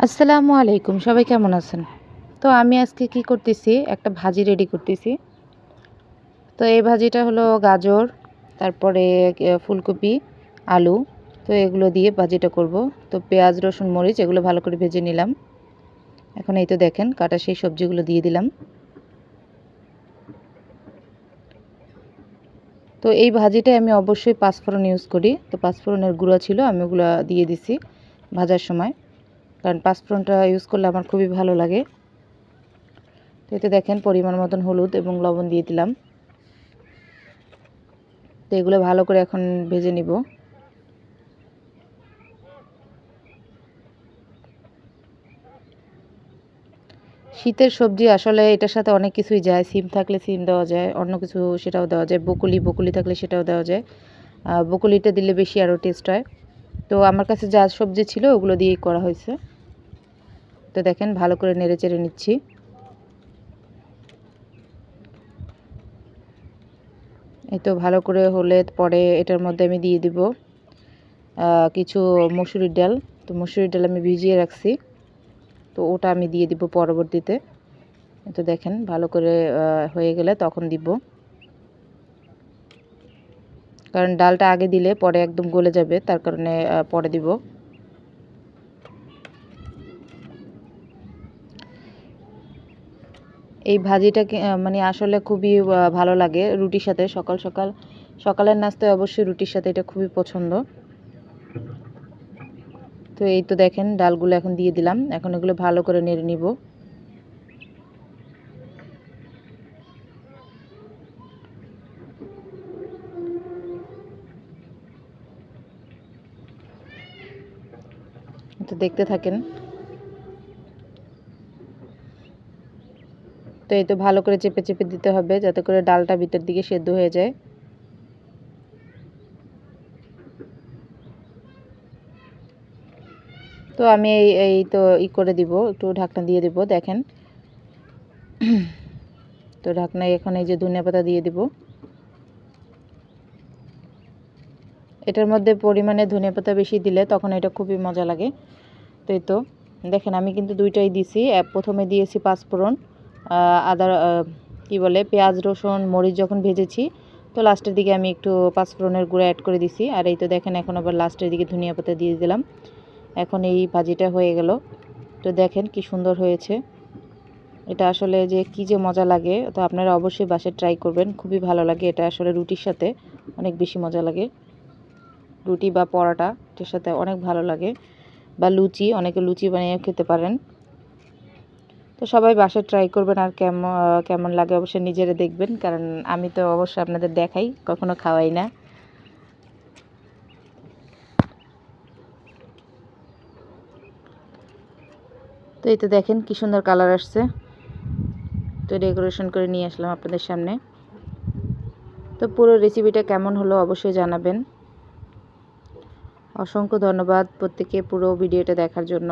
আসসালামু আলাইকুম। সবাই কেমন আছেন? তো আমি আজকে কি করতেছি, একটা ভাজি রেডি করতেছি। তো এই ভাজিটা হলো গাজর, তারপরে ফুলকপি, আলু। তো এগুলো দিয়ে ভাজিটা করব। তো পেঁয়াজ, রসুন, মরিচ এগুলো ভালো করে ভেজে নিলাম। এখন এই তো দেখেন কাটা সেই সবজিগুলো দিয়ে দিলাম। তো এই ভাজিটায় আমি অবশ্যই পাঁচফোড়ন ইউজ করি। তো পাঁচফোড়নের গুঁড়া ছিল, আমি ওগুলো দিয়ে দিছি ভাজার সময়। কারণ পাঁচফোড়নটা ইউজ করলে আমার খুবই ভালো লাগে। তো এতে দেখেন পরিমাণ মতন হলুদ এবং লবণ দিয়ে দিলাম। তো এগুলো ভালো করে এখন ভেজে নিব। শীতের সবজি আসলে এটার সাথে অনেক কিছুই যায়। সিম থাকলে সিম দেওয়া যায়, অন্য কিছু সেটাও দেওয়া যায়। বকুলি থাকলে সেটাও দেওয়া যায়। বকুলিটা দিলে বেশি আরও টেস্ট হয়। তো আমার কাছে যা সবজি ছিল ওগুলো দিয়েই করা হয়েছে। তো দেখেন ভালো করে নেড়ে চেড়ে নিচ্ছি। এই তো ভালো করে হলে পরে এটার মধ্যে আমি দিয়ে দিব কিছু মসুরির ডাল। তো মসুরির ডাল আমি ভিজিয়ে রাখছি, তো ওটা আমি দিয়ে দিব পরবর্তীতে। তো দেখেন ভালো করে হয়ে গেলে তখন দিব, কারণ ডালটা আগে দিলে পরে একদম গলে যাবে, তার কারণে পরে দিব। এই ভাজিটাকে মানে আসলে খুবই ভালো লাগে রুটির সাথে। সকাল সকাল সকালের নাস্তায় অবশ্যই রুটির সাথে এটা খুবই পছন্দ। তো এই তো দেখেন ডালগুলো এখন দিয়ে দিলাম। এখন এগুলো ভালো করে নেড়ে নিব। তো দেখতে থাকেন। তো এই তো ভালো করে চেপে চেপে দিতে হবে, যাতে করে ডালটা ভিতর দিকে সেদ্ধ হয়ে যায়। তো আমি এই এই তো করে দিব, একটু ঢাকনা দিয়ে দিব। দেখেন তো ঢাকনায় এখন এই যে ধনিয়া পাতা দিয়ে দিব। এটার মধ্যে পরিমাণে ধনিয়া পাতা বেশি দিলে তখন এটা খুবই মজা লাগে। তো এই তো দেখেন আমি কিন্তু দুইটাই দিছি। প্রথমে দিয়েছি পাঁচফোড়ন, আদা, কি বলে, পেঁয়াজ, রসুন, মরিচ যখন ভেজেছি, তো লাস্টের দিকে আমি একটু পাঁচফোড়নের গুঁড়ো অ্যাড করে দিছি। আর এই তো দেখেন এখন আবার লাস্টের দিকে ধনিয়া পাতা দিয়ে দিলাম। এখন এই ভাজিটা হয়ে গেল। তো দেখেন কি সুন্দর হয়েছে। এটা আসলে যে কি যে মজা লাগে, তো আপনারা অবশ্যই বাসায় ট্রাই করবেন, খুবই ভালো লাগে। এটা আসলে রুটির সাথে অনেক বেশি মজা লাগে। রুটি বা পরোটা এটার সাথে অনেক ভালো লাগে, বা লুচি, অনেকে লুচি বানিয়ে খেতে পারেন। তো সবাই বাসায় ট্রাই করবেন, আর কেমন কেমন লাগে অবশ্যই নিজেরা দেখবেন, কারণ আমি তো অবশ্যই আপনাদের দেখাই, কখনো খাওয়াই না। তো এই তো দেখেন কি সুন্দর কালার আসছে। তো ডেকোরেশন করে নিয়ে আসলাম আপনাদের সামনে। তো পুরো রেসিপিটা কেমন হলো অবশ্যই জানাবেন। অসংখ্য ধন্যবাদ প্রত্যেককে পুরো ভিডিওটা দেখার জন্য।